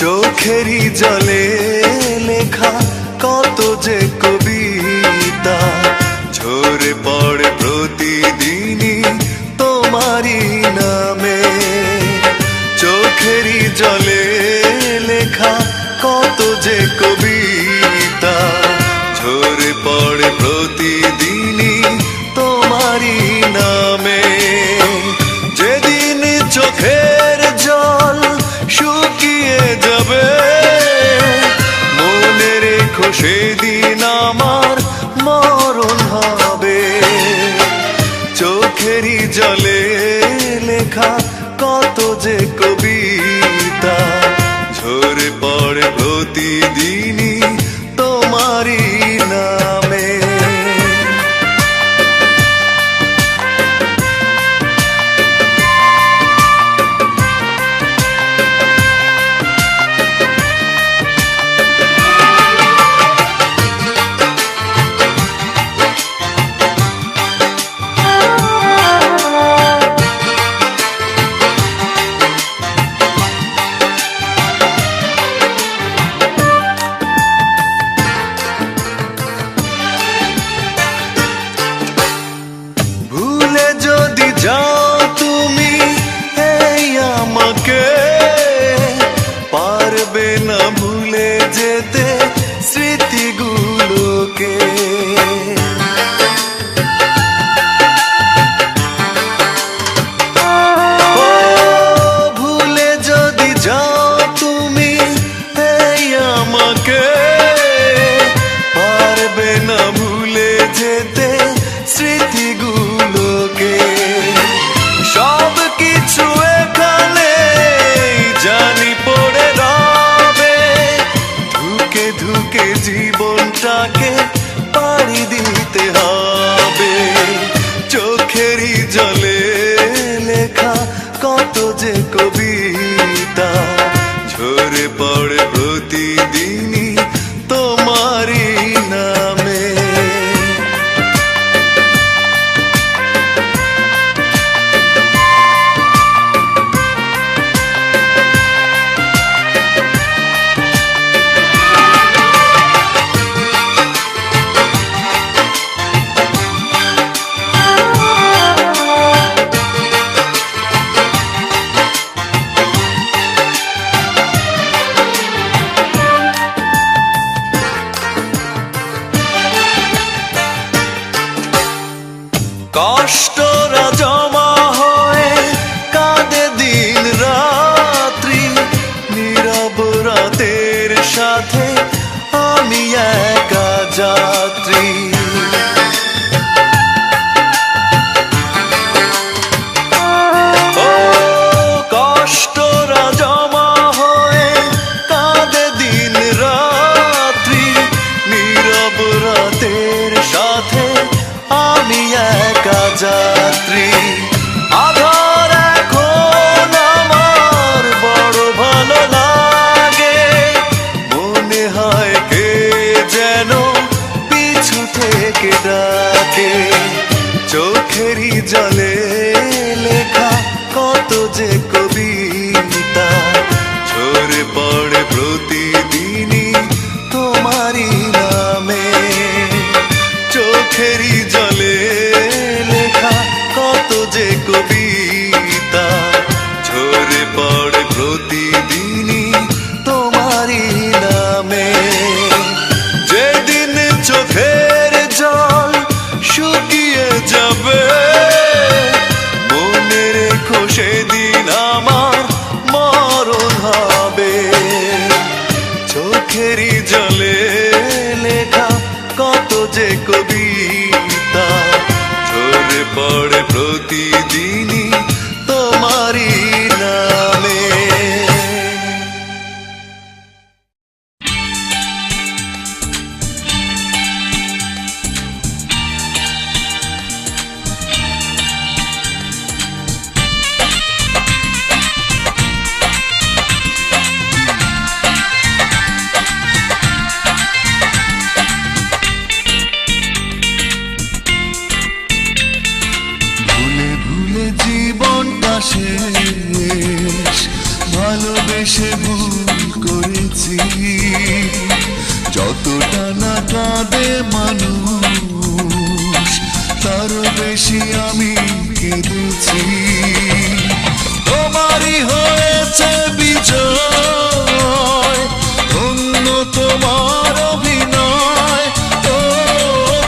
চোখেরই জলে লেখা কত যে কবিতা ঝরে পড়ে প্রতিদিনই তোমারই নামে। চোখেরই জলে লেখা কত যে কবিতা ঝরে পড়ে প্রতিদিনই তোমারই নামে। যেদিন চোখের জল শুকিয়ে যাবে মনে রেখো সেদিন আমার মরণ হবে। চোখেরই জলে লেখা কত যে কবিতা ঝরে পড়ে প্রতিদিনই তোমারই নামে। যাও তুমি এই আমাকে পারবে না ভুলে যেতে স্মৃতিগুলোকে। ভুলে যদি যাও তুমি এই আমাকে পারবে না ভুলে যেতে স্মৃতিগুলোকে। সব কিছু এখানে জানি পড়ে রবে ধুকে ধুকে জীবনটাকে পাড়ি দিতে হবে। চোখেরই জলে লেখা কত যে কবিতা ঝরে পড়ে প্রতিদিনই তোমারই নামে। কষ্টরা জমা হয়ে কাঁদে দিন রাত্রি নীরব রাতের সাথে আমি একা যাত্রী। কষ্টরা জমা হয়ে কাঁদে দিন রাত্রি নীরব রাতের সাথে আমি একা যাত্রী। আধার এখন আমার বড় ভালো লাগে মনে হয় কে যেন পিছু থেকে ডাকে। চোখেরই জলে লেখা কত যে কবিতা ঝরে পড়ে প্রতিদিনই তোমারই নামে। চোখেরই জলে লেখা কত যে কবিতা ঝরে পড়ে প্রতিদিনই তোমারই নামে। যেদিন চোখের জল শুকিয়ে যাবে মনে রেখো সেদিন আমার মরণ হবে। চোখেরই জলে লেখা কত যে কবিতা ঝরে পড়ে প্রতিদিনই তোমারই নামে। শেষ ভালোবেসে ভুল করেছি। যতটা না কাঁদে মানুষ তারও বেশি আমি কেঁদেছি। তোমারই হয়েছে বিজয়, ধন্য তোমার অভিনয়। ও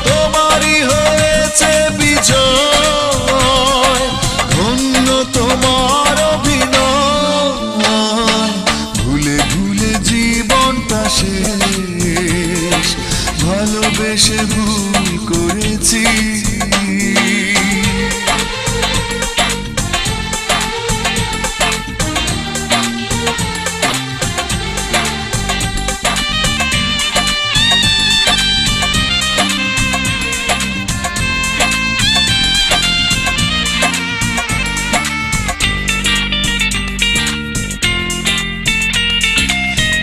তোমারই হয়েছে বিজয়, ধন্য তোমার অভিনয়। ভুলে ভুলে জীবনটা শেষ, ভালোবেসে ভুল করেছি।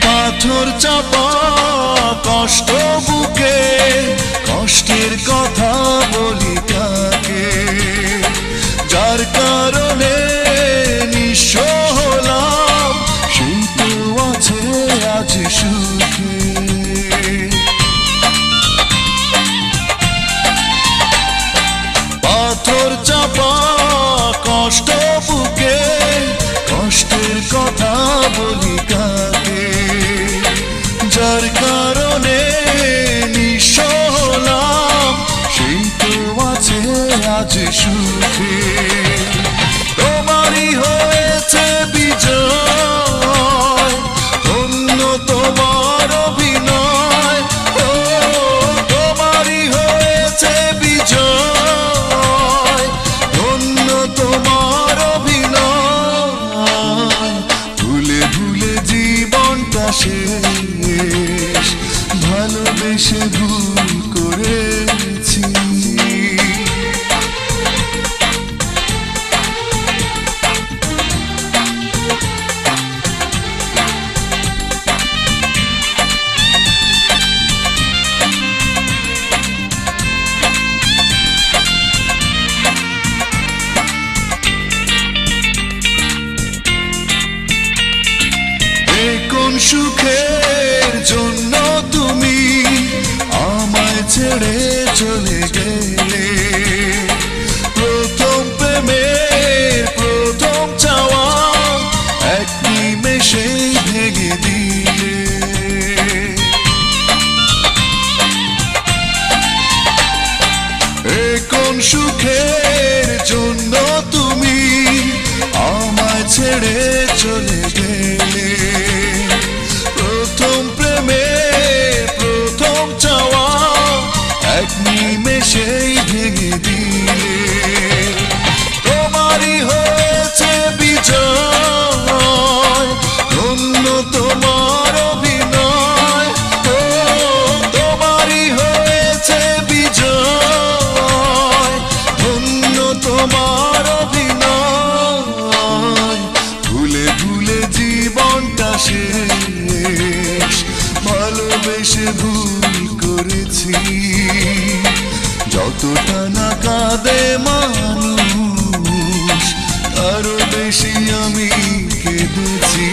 পাথর চাপা কষ্ট বুকে, কষ্টের কথা বলি কাকে? যার কারণে নিঃস্ব হলাম, সেই তো আছে আজ সুখে। পাথর চাপা কষ্ট বুকে, কষ্টের কথা বলি কাকে? যার কারণে নিঃস্ব হলাম, সেই তো আছে আজ সুখে। তোমারই হয়েছে বিজয়, ধন্য তোমার অভিনয়। ও তোমারই হয়েছে বিজয়, ধন্য তোমার অভিনয়। ভুলে ভুলে জীবনটা শেষ, ভালোবেসে ভুল করেছি। কোন সুখের জন্য তুমি আমায় ছেড়ে চলে গেলে? প্রথম প্রেমের প্রথম চাওয়া এক নিমেষে ভেঙে দিলে। কোন সুখের জন্য তুমি আমায় ছেড়ে চলে গেলে? প্রথম প্রেমের প্রথম চাওয়া এক নিমেষেই ভেঙে দিলে। তোমারই হয়েছে বিজয়, ধন্য তোমার অভিনয়। ও তোমারই হয়েছে বিজয়, ধন্য তোমার অভিনয়। ভুলে ভুলে জীবনটা শেষ, ভালোবেসে ভুল করেছি। যতটা না কাঁদে মানুষ আরো বেশি আমি কেঁদেছি।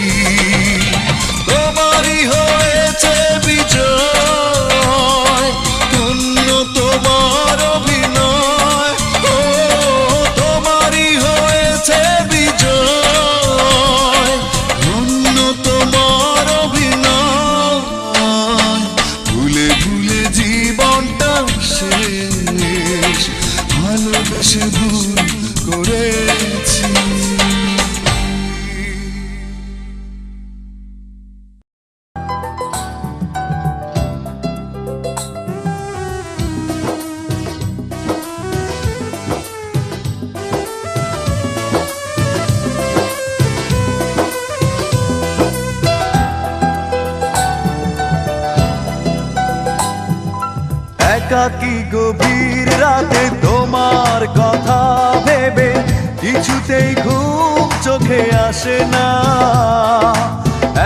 তোমারই হয়েছে বিজয়, ধন্য তোমার অভিনয়। ও তোমারই হয়েছে বিজয়, ধন্য তোমার অভিনয়। ভুলে ভুলে জীবনটা শেষ, ভালোবেসে ভুল করেছি। একাকী গভীর রাতে তোমার কথা ভেবে কিছুতেই ঘুম চোখে আসে না।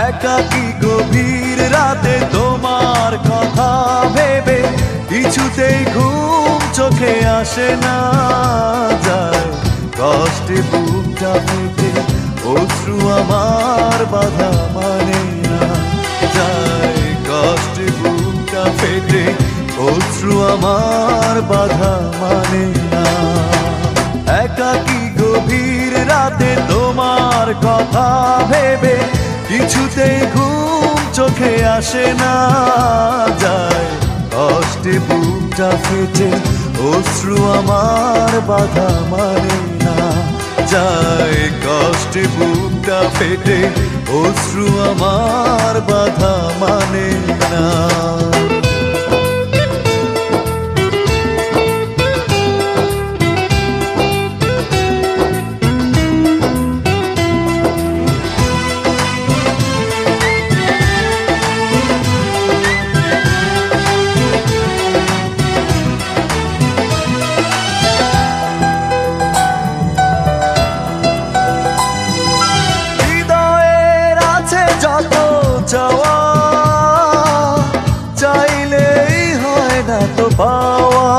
একাকী গভীর রাতে তোমার কথা ভেবে কিছুতেই ঘুম চোখে আসে না। যায় কষ্টে বুকটা ফেটে অশ্রু আমার বাধা মানে না। বাধা মানে না। একাকী গভীর রাতে তোমার কথা ভেবে কিছুতেই ঘুম চোখে আসে না যায়, কষ্টে বুকটা ফেটে অশ্রু আমার বাধা মানে না যায়, কষ্টে বুকটা ফেটে অশ্রু আমার বাধা মানে না। চাওয়া চাইলেই হয় না তো পাওয়া,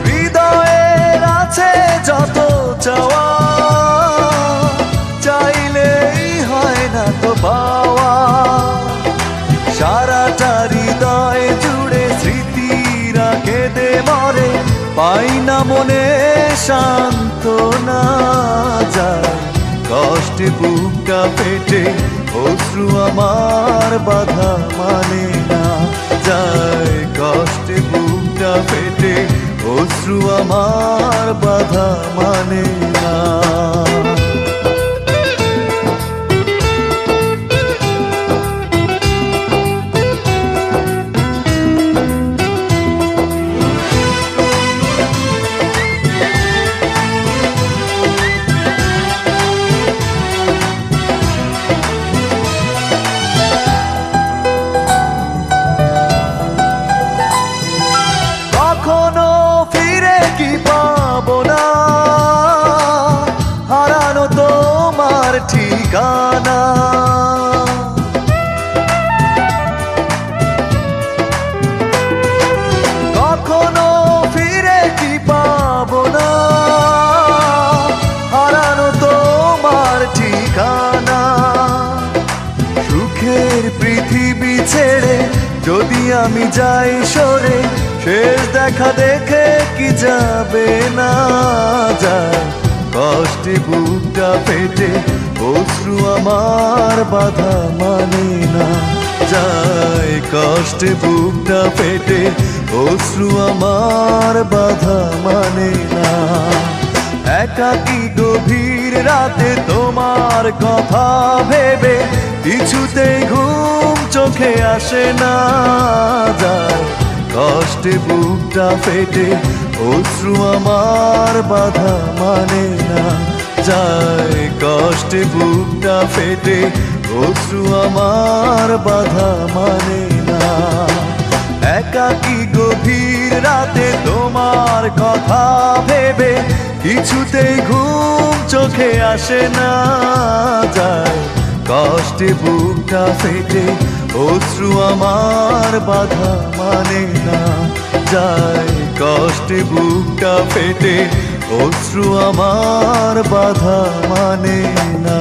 হৃদয়ের আছে যত চাওয়া চাইলেই হয় না তো পাওয়া, সারাটা হৃদয় জুড়ে স্মৃতিরা কেঁদে মরে, পাই না মনে সান্ত্বনা যায়, কষ্টে বুকটা পেটে অশ্রু আমার বাধা মানে না যায়, কষ্টে বুকটা পেটে অশ্রু আমার বাধা মানে না। ঠিকানা কখনো ফিরে কি পাবো না, হারানো তোমার ঠিকানা, সুখের পৃথিবী ছেড়ে যদি আমি যাই সরে, শেষ দেখা দেখে কি যাবে না যায়, কষ্টে বুকটা পেটে অশ্রু আমার বাধা মানে না যায়, কষ্টে বুকটা পেটে অশ্রু আমার বাধা মানে না। একাকী গভীর রাতে তোমার কথা ভেবে কিছুতেই ঘুম চোখে আসে না যায়, কষ্টে বুকটা ফেটে অশ্রু আমার বাধা মানে না যায়, কষ্টে বুকটা ফেটে অশ্রু আমার বাধা মানে না। একাকী গভীর রাতে তোমার কথা ভেবে কিছুতেই ঘুম চোখে আসে না যায়, কষ্টে বুকটা ফেটে অশ্রু আমার বাধা মানে না যায়, কষ্টে বুকটা ফেটে অশ্রু আমার বাধা মানে না।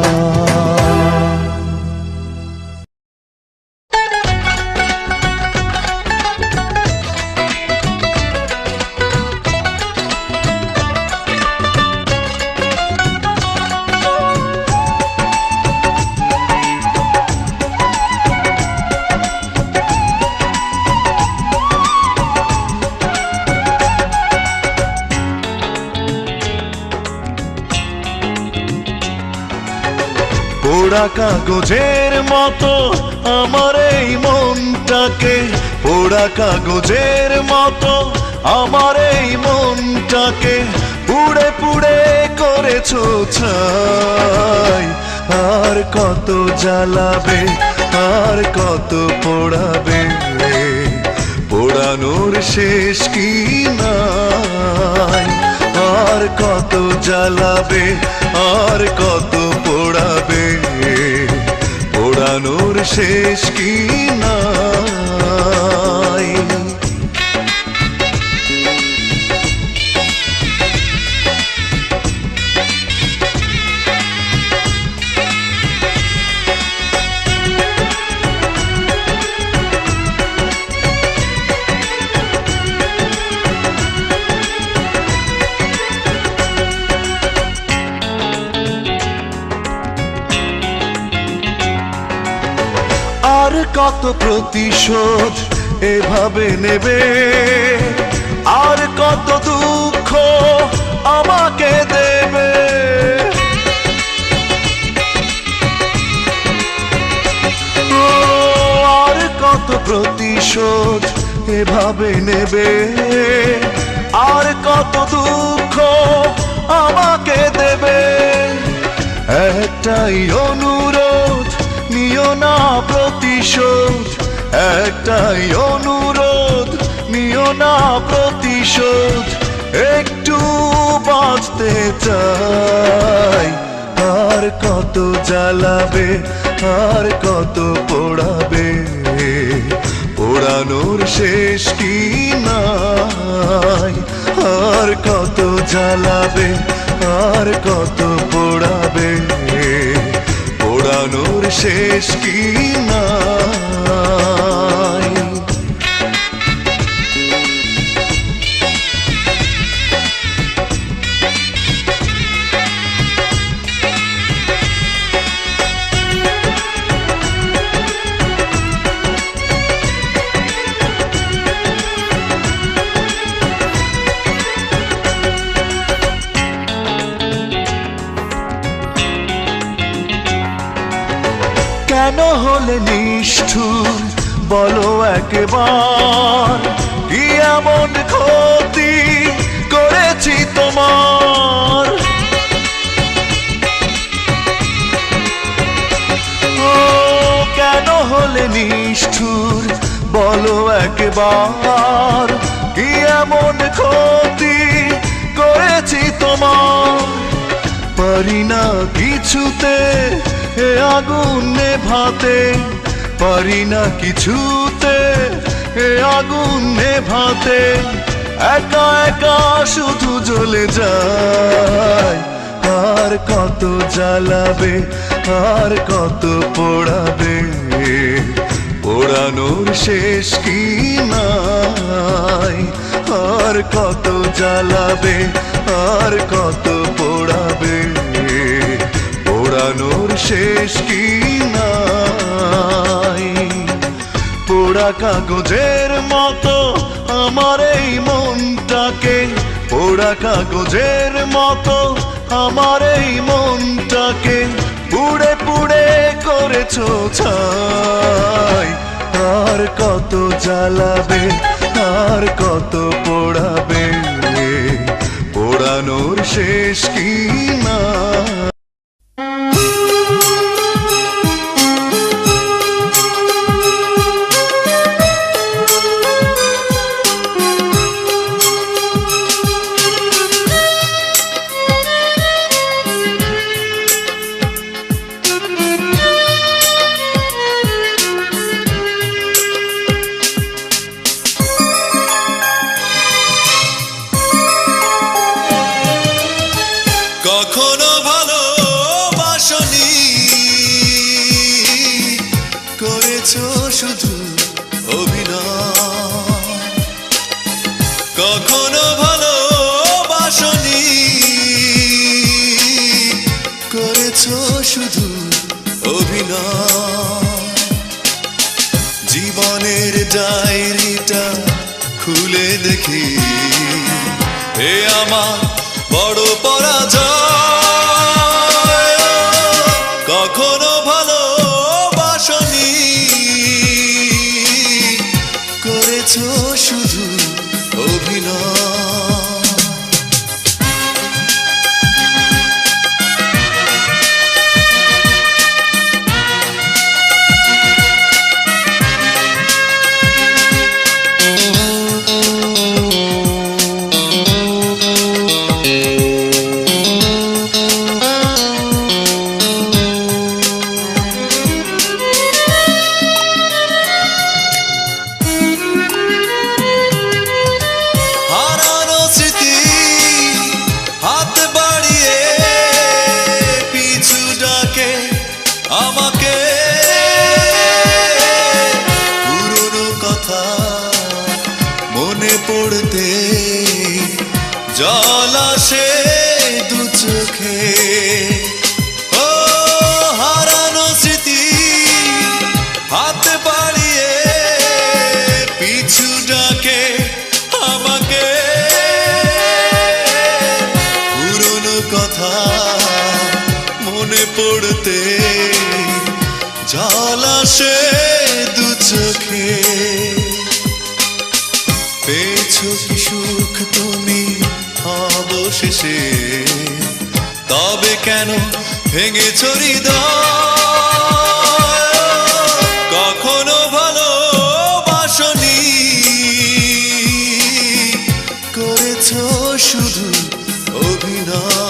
পোড়া কাগজের মতো আমার এই মনটাকে, পোড়া কাগজের মতো আমার এই মনটাকে পুড়ে পুড়ে করেছো ছাই, আর কত জ্বালাবে আর কত পোড়াবে, পোড়ানোর শেষ কি নাই, আর কত জ্বালাবে আর কত পোড়াবে, পোড়ানোর শেষ কি নাই। কত প্রতিশোধ এভাবে নেবে, আর কত দুঃখ আমাকে দেবে। আর কত প্রতিশোধ এভাবে নেবে, আর কত দুঃখ আমাকে দেবে। একটাই অনুরোধ, নিও না প্রতিশোধ। একটাই অনুরোধ, নিও না প্রতিশোধ। একটু বাঁচতে চাই, আর কত জ্বালাবে, আর কত পোড়াবে। পোড়ানোর শেষ কি নাই, আর কত জ্বালাবে, আর কত পোড়াবে। পোড়ানোর শেষ কি নাই। কেন হলে নিষ্ঠুর বলো একবার, কি এমন ক্ষতি করেছি তোমার। ও কেন হলে নিষ্ঠুর বলো একবার, কি এমন ক্ষতি করেছি তোমার। পারি না কিছুতে এ আগুন নেভাতে, পারি না কিছুতে এ আগুন নেভাতে। একা একা শুধু জ্বলে যায়, আর কত জ্বালাবে, আর কত পোড়াবে। পোড়ানোর শেষ কি নাই, আর কত জ্বালাবে, আর কত পোড়াবে। পোড়ানোর শেষ কি নাই। পোড়া কাগজের মতো আমার এই মনটাকে, পোড়া কাগজের মতো আমার এই মনটাকে। পুড়ে পুড়ে করেছো ছাই, আর কত জ্বালাবে, আর কত পোড়াবে। পোড়ানোর শেষ কি না। কখনো ভালোবাসনি, করেছো শুধু অভিনয়। কখনো ভালোবাসনি, করেছো শুধু অভিনয়। জীবনের ডায়েরিটা খুলে দেখি, এ আমার বড় পরাজয়। কখনো ভালোবাসনি, করেছো শুধু অভিনয়। আমাকে পুরনো কথা মনে পড়তে জল আসে দু চোখে। ও হারানো স্মৃতি হাতে ভাসে দু চোখে। পেয়েছো কি সুখ তুমি অবশেষে, তবে কেন ভেঙেছো হৃদয়? কখনো ভালোবাসনি, করেছো শুধু অভিনয়।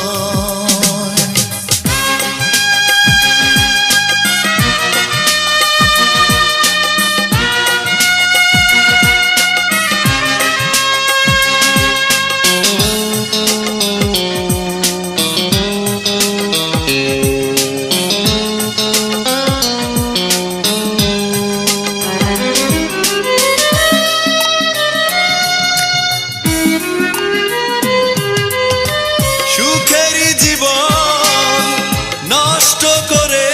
সুখেরই জীবন নষ্ট করে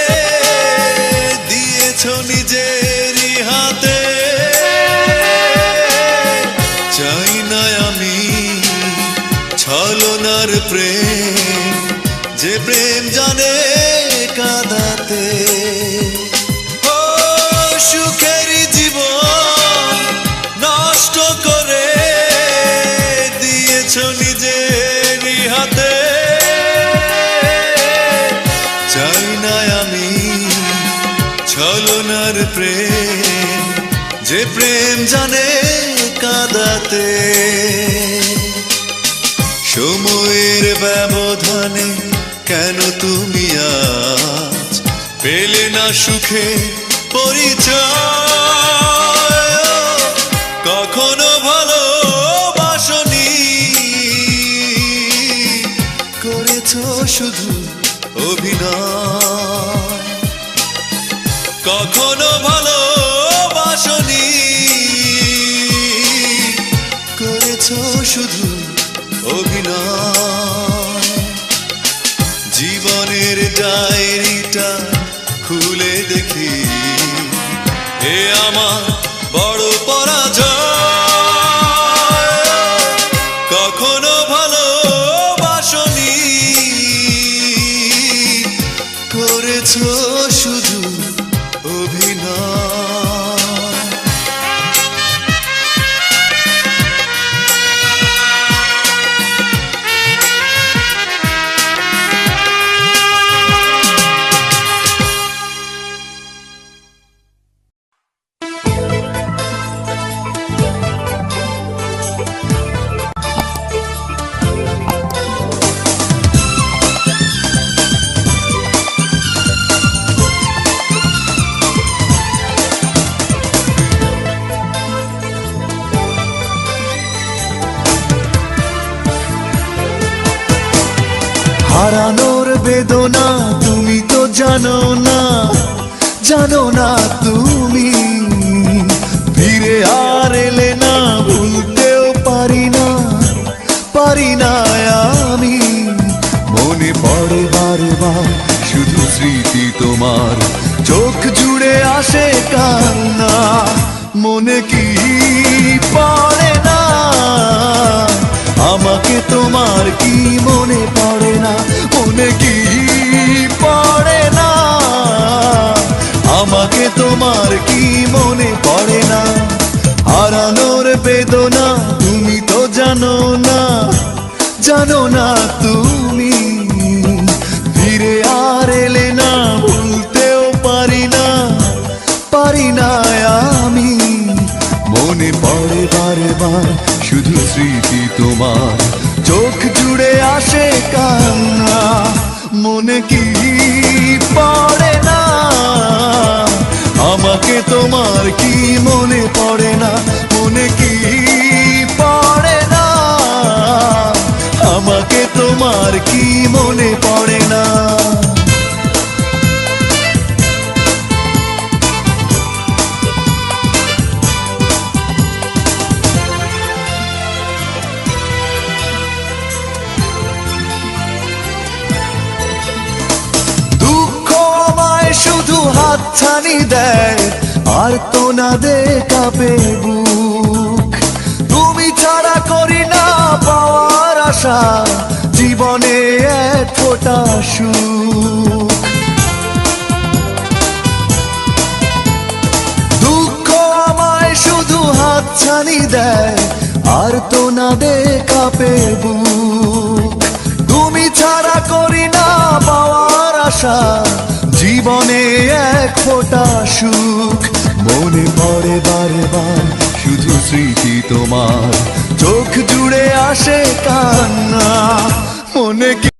দিয়েছো নিজেরই হাতে। চাই না আমি ছলনার প্রেম, যে প্রেম জানে কাঁদাতে। ও সুখেরই জীবন নষ্ট করে দিয়েছো নিজেরই হাতে। চাই না আমি ছলনার প্রেম, যে প্রেম জানে কাঁদাতে। সময়ের ব্যবধানে কেন তুমি আজ পেলে না সুখে পরিচয়? কখনো ভালোবাসনি, করেছো শুধু অভিনয়। কখনো ভালোবাসনি, করেছো শুধু অভিনয়। জীবনের ডায়েরিটা খুলে দেখি, এ আমার বড় পরাজয়। কখনো ভালোবাসনি, করেছো শুধু অভিনয়। হারানোর বেদনা তুমি তো জানো না, জানো না তুমি। ফিরে আর এলে না, ভুলতেও পারি না, পারি না আমি। মনে পড়ে বারবার শুধু স্মৃতি তোমার, চোখ জুড়ে আসে কান্না। মনে কি পড়ে না আমাকে তোমার, কি মনে পড়ে না? মনে কি পড়ে না আমাকে তোমার, কি মনে পড়ে না? হারানোর বেদনা তুমি তো জানো না, জানো না তুমি। ফিরে আর এলে না, ভুলতেও পারি না, পারি না আমি। মনে পড়ে বারবার শুধু স্মৃতি তোমার, চোখ জুড়ে আসে কান্না। মনে কি পড়ে না আমাকে তোমার, কি মনে পড়ে না? মনে কি পড়ে না আমাকে তোমার, কি মনে পড়ে না? শুধু হাতছানি দেয় আর তো না দে কাঁপে বুক। তুমি ছাড়া করি না পাওয়ার আশা, জীবনে এক ফোঁটা সুখ। জানি দেয় আর তো না দে কাঁপে বুক তুমি ছাড়া করি না পাওয়ার আশা জীবনে এক ফোঁটা সুখ মনে পড়ে বারে বার শুধু স্মৃতি তোমার চোখ জুড়ে আসে কান্না মনে কি